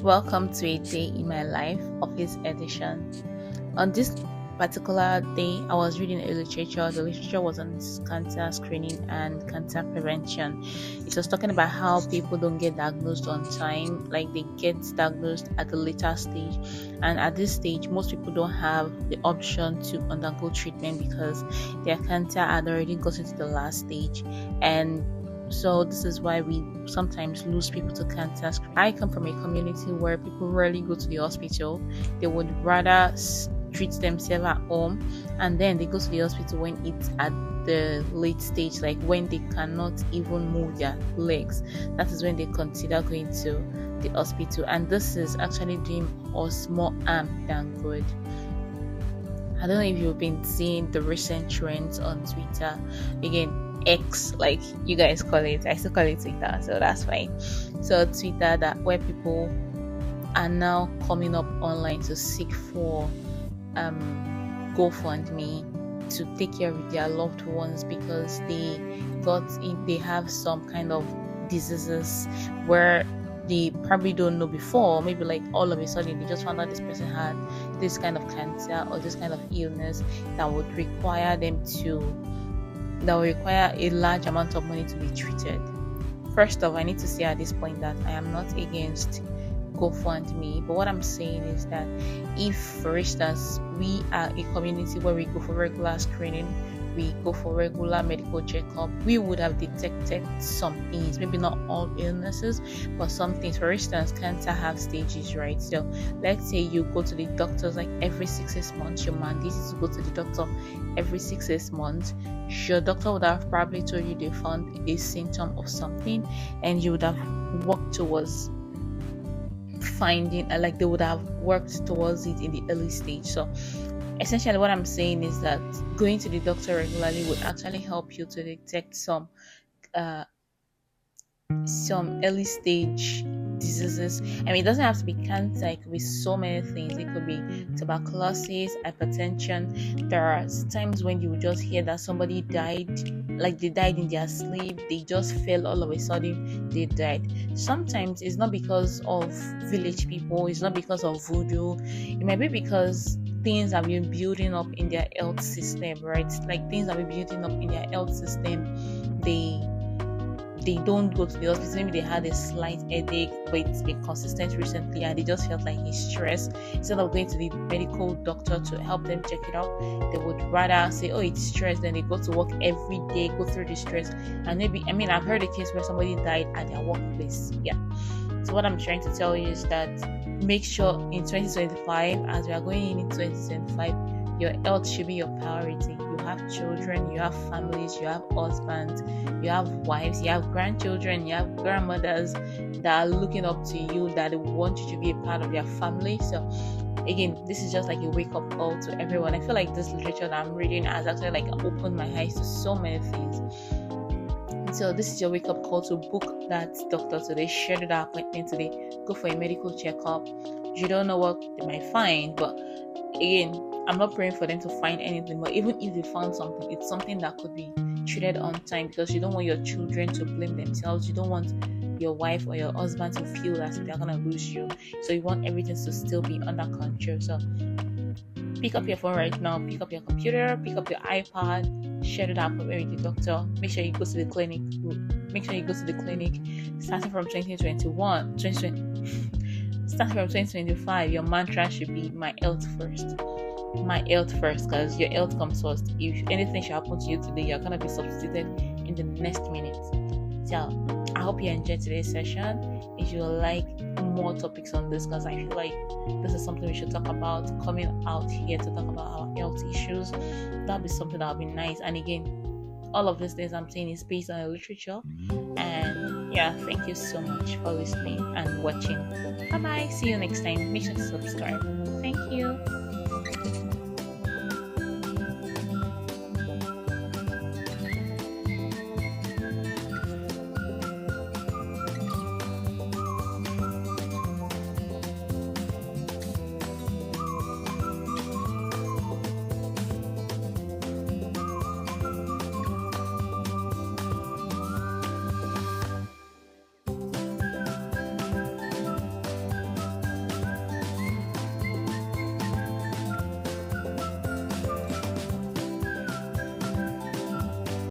welcome to a day in my life office edition. On this particular day, I was reading a literature. The literature was on cancer screening and cancer prevention. It was talking about how people don't get diagnosed on time, like they get diagnosed at a later stage, and at this stage most people don't have the option to undergo treatment because their cancer had already gotten to the last stage. And so this is why we sometimes lose people to cancer. I come from a community where people rarely go to the hospital. They would rather treat themselves at home, and then they go to the hospital when it's at the late stage, like when they cannot even move their legs. That is when they consider going to the hospital, and this is actually doing us more harm than good. I don't know if you've been seeing the recent trends on Twitter. Again, X, like you guys call it. I still call it Twitter, so that's fine. So Twitter, that where people are now coming up online to seek for GoFundMe to take care of their loved ones because they have some kind of diseases where they probably don't know before. Maybe like all of a sudden they just found out this person had this kind of cancer or this kind of illness that would require a large amount of money to be treated. First off, I need to say at this point that I am not against GoFundMe, but what I'm saying is that if, for instance, we are a community where we go for regular screening, we go for regular medical checkup, we would have detected some things, maybe not all illnesses, but some things. For instance, cancer have stages, right? So let's say you go to the doctors like every 6 months. Your mandate is to go to the doctor every 6 months. Your doctor would have probably told you they found a symptom of something, and you would have worked towards finding, like they would have worked towards it in the early stage. So essentially what I'm saying is that going to the doctor regularly would actually help you to detect some early stage diseases. I mean, it doesn't have to be cancer, it could be so many things. It could be tuberculosis, hypertension. There are times when you would just hear that somebody died, like they died in their sleep, they just fell all of a sudden, they died. Sometimes it's not because of village people, it's not because of voodoo, it might be because things have been building up in their health system, right? Like things have been building up in their health system. They don't go to the hospital. Maybe they had a slight headache, but it's been consistent recently, and they just felt like it's stress. Instead of going to the medical doctor to help them check it out, they would rather say, "Oh, it's stress." Then they go to work every day, go through the stress, and I've heard a case where somebody died at their workplace. Yeah. So what I'm trying to tell you is that make sure in 2025, as we are going in 2025, your health should be your priority. You have children, you have families, you have husbands, you have wives, you have grandchildren, you have grandmothers that are looking up to you, that want you to be a part of their family. So again, this is just like a wake-up call to everyone. I feel like this literature that I'm reading has actually like opened my eyes to so many things. So this is your wake-up call to book that doctor today, schedule that appointment today, go for a medical checkup. You don't know what they might find, but again, I'm not praying for them to find anything, but even if they found something, it's something that could be treated on time, because you don't want your children to blame themselves. You don't want your wife or your husband to feel as if they're gonna lose you. So you want everything to still be under control. So pick up your phone right now, pick up your computer, pick up your iPad, schedule that appointment with the doctor. Make sure you go to the clinic. Starting from 2025, your mantra should be my health first. My health first, because your health comes first. If anything should happen to you today, you're gonna be substituted in the next minute. So I hope you enjoyed today's session. If you like more topics on this, because I feel like this is something we should talk about, coming out here to talk about our health issues, that'll be something that'll be nice. And again, all of these things I'm saying is based on the literature. And yeah, thank you so much for listening and watching. Bye bye. See you next time. Make sure to subscribe. Thank you.